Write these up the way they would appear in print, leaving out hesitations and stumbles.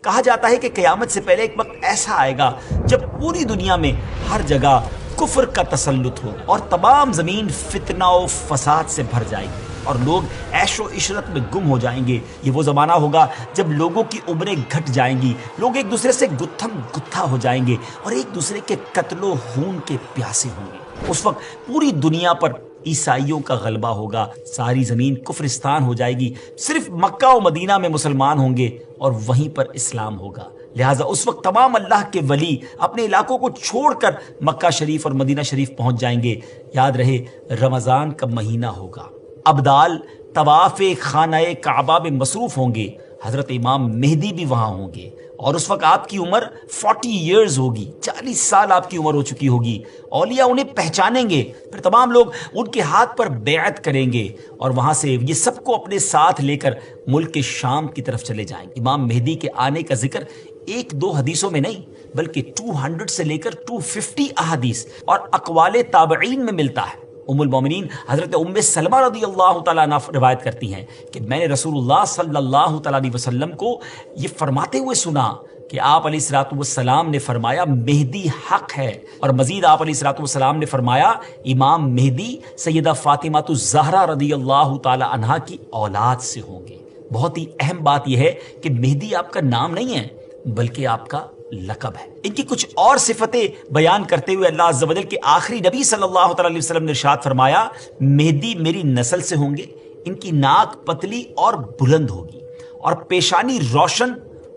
کہا جاتا ہے کہ قیامت سے پہلے ایک وقت ایسا آئے گا جب پوری دنیا میں ہر جگہ کفر کا تسلط ہو اور تمام زمین فتنہ و فساد سے بھر جائے گی اور لوگ عیش و عشرت میں گم ہو جائیں گے۔ یہ وہ زمانہ ہوگا جب لوگوں کی عمریں گھٹ جائیں گی، لوگ ایک دوسرے سے گتھم گتھا ہو جائیں گے اور ایک دوسرے کے قتل و خون کے پیاسے ہوں گے۔ اس وقت پوری دنیا پر عیسائیوں کا غلبہ ہوگا، ساری زمین کفرستان ہو جائے گی، صرف مکہ و مدینہ میں مسلمان ہوں گے اور وہیں پر اسلام ہوگا۔ لہٰذا اس وقت تمام اللہ کے ولی اپنے علاقوں کو چھوڑ کر مکہ شریف اور مدینہ شریف پہنچ جائیں گے۔ یاد رہے رمضان کا مہینہ ہوگا، ابدال طواف خانہ کعبہ میں مصروف ہوں گے، حضرت امام مہدی بھی وہاں ہوں گے اور اس وقت آپ کی عمر 40 ایئرز ہوگی، 40 سال آپ کی عمر ہو چکی ہوگی۔ اولیاء انہیں پہچانیں گے، پھر تمام لوگ ان کے ہاتھ پر بیعت کریں گے اور وہاں سے یہ سب کو اپنے ساتھ لے کر ملک شام کی طرف چلے جائیں گے۔ امام مہدی کے آنے کا ذکر ایک دو حدیثوں میں نہیں بلکہ 200 سے لے کر 250 احادیث اور اقوال تابعین میں ملتا ہے۔ ام المومنین حضرت ام سلمہ رضی اللہ تعالیٰ عنہ روایت کرتی ہیں کہ میں نے رسول اللہ صلی اللہ تعالیٰ علیہ وسلم کو یہ فرماتے ہوئے سنا کہ آپ علیہ الصلوۃ والسلام نے فرمایا مہدی حق ہے، اور مزید آپ علیہ الصلوۃ والسلام نے فرمایا امام مہدی سیدہ فاطمہ الزہرا رضی اللہ تعالیٰ عنہا کی اولاد سے ہوں گے۔ بہت ہی اہم بات یہ ہے کہ مہدی آپ کا نام نہیں ہے بلکہ آپ کا لقب ہے۔ ان کی کچھ اور صفتیں بیان کرتے ہوئے اللہ عز و جل کے آخری نبی صلی اللہ تعالی علیہ وسلم نے ارشاد فرمایا مہدی میری نسل سے ہوں گے، ان کی ناک پتلی اور بلند ہوگی اور پیشانی روشن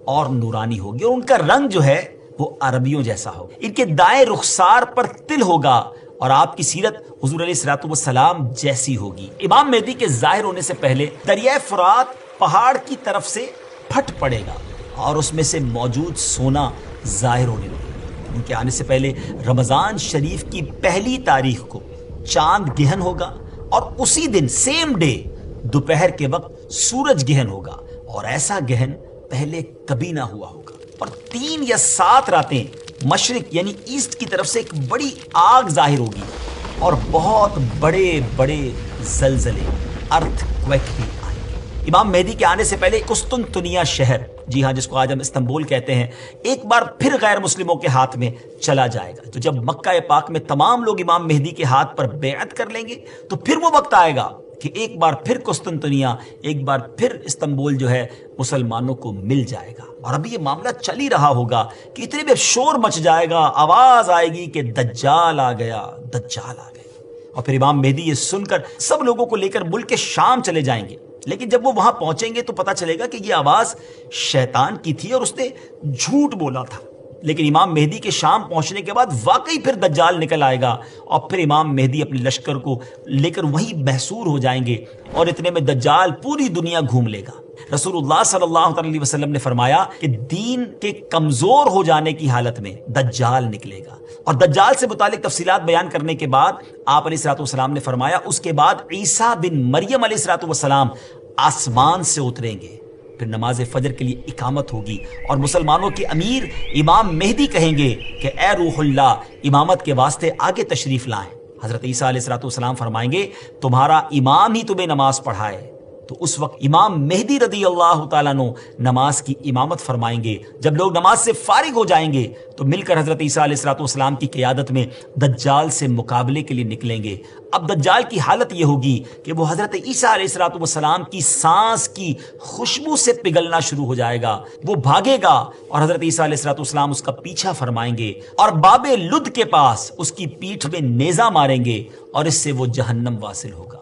اور نورانی ہوگی اور ان کا رنگ جو ہے وہ عربیوں جیسا ہوگا، ان کے دائیں رخسار پر تل ہوگا اور آپ کی سیرت حضور علیہ الصلوۃ والسلام جیسی ہوگی۔ امام مہدی کے ظاہر ہونے سے پہلے دریائے فرات پہاڑ کی طرف سے پھٹ پڑے گا اور اس میں سے موجود سونا ظاہر ہونے لگے۔ ان کے آنے سے پہلے رمضان شریف کی پہلی تاریخ کو چاند گہن ہوگا اور اسی دن سیم ڈے دوپہر کے وقت سورج گہن ہوگا، اور ایسا گہن پہلے کبھی نہ ہوا ہوگا۔ اور 3 یا 7 راتیں مشرق یعنی ایسٹ کی طرف سے ایک بڑی آگ ظاہر ہوگی اور بہت بڑے بڑے زلزلے ارتھ کویک بھی آئیں گے۔ امام مہدی کے آنے سے پہلے قسطنطنیہ شہر، جی ہاں جس کو آج ہم استنبول کہتے ہیں، ایک بار پھر غیر مسلموں کے ہاتھ میں چلا جائے گا۔ تو جب مکہ پاک میں تمام لوگ امام مہدی کے ہاتھ پر بیعت کر لیں گے تو پھر وہ وقت آئے گا کہ ایک بار پھر قسطنطنیہ، ایک بار پھر استنبول جو ہے مسلمانوں کو مل جائے گا۔ اور ابھی یہ معاملہ چل ہی رہا ہوگا کہ اتنے میں شور مچ جائے گا، آواز آئے گی کہ دجال آ گیا، دجال آ گیا، اور پھر امام مہدی یہ سن کر سب لوگوں کو لے کر ملک شام چلے جائیں گے۔ لیکن جب وہ وہاں پہنچیں گے تو پتہ چلے گا کہ یہ آواز شیطان کی تھی اور اس نے جھوٹ بولا تھا۔ لیکن امام مہدی کے شام پہنچنے کے بعد واقعی پھر دجال نکل آئے گا اور پھر امام مہدی اپنے لشکر کو لے کر وہیں محصور ہو جائیں گے اور اتنے میں دجال پوری دنیا گھوم لے گا۔ رسول اللہ صلی اللہ علیہ وسلم نے فرمایا کہ دین کے کمزور ہو جانے کی حالت میں دجال نکلے گا، اور دجال سے متعلق تفصیلات بیان کرنے کے بعد آپ علیہ الصلوۃ والسلام نے فرمایا اس کے بعد عیسیٰ بن مریم علیہ الصلوۃ والسلام آسمان سے اتریں گے، پھر نماز فجر کے لیے اقامت ہوگی اور مسلمانوں کے امیر امام مہدی کہیں گے کہ اے روح اللہ امامت کے واسطے آگے تشریف لائیں۔ حضرت عیسیٰ علیہ الصلوۃ والسلام فرمائیں گے تمہارا امام ہی تمہیں نماز پڑھائے۔ تو اس وقت امام مہدی رضی اللہ تعالیٰ عنہ نماز کی امامت فرمائیں گے۔ جب لوگ نماز سے فارغ ہو جائیں گے تو مل کر حضرت عیسیٰ علیہ الصلوۃ والسلام کی قیادت میں دجال سے مقابلے کے لیے نکلیں گے۔ اب دجال کی حالت یہ ہوگی کہ وہ حضرت عیسیٰ علیہ الصلوۃ والسلام کی سانس کی خوشبو سے پگھلنا شروع ہو جائے گا، وہ بھاگے گا اور حضرت عیسیٰ علیہ الصلوۃ والسلام اس کا پیچھا فرمائیں گے اور باب لد کے پاس اس کی پیٹھ میں نیزہ ماریں گے اور اس سے وہ جہنم واصل ہوگا۔